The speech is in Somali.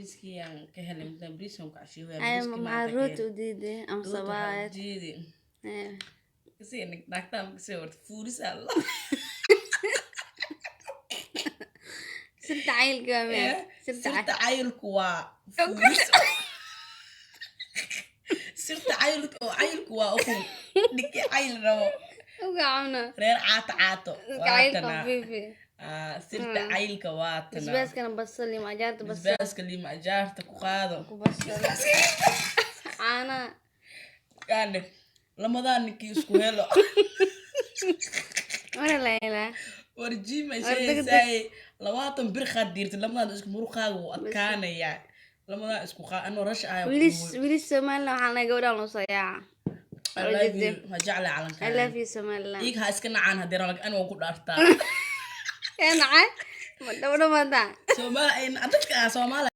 bariiskii aan ka helay midaan bariis aan ku cashiyo ay bariiskii ma maanta ka rooti helay u diiday am rooti waxaa sabaayad ujeedi Eh, kasii naagtaan kasii horta fuuris alla sirta caylka waa meel sirta cayilku waa fuuris sirta cayilku waa ukun dhigi cayil rabo uga cuna reer caato cayl waatana qafiifi sirta cayilka waatana basbaaskana basal iyo majaarta basal basbaaska lima ajaarta ku qaado ku basal caana yani lamadaan ninkii isku helo wala layla warjiima sheegaysay 20 bir khadiirta lamadaan isku muruqaaga u adkaanaya lamadaan isku anoo rash ah wilis Soomaaliland waxaan naga gabadhaan loo soo yaaca I love you hajacla calanka I love you Somaliland iga iska nacaan haddii ralag anoo ku dhaartaa nacay ma dhawdhamada Soomaali dadka Soomaali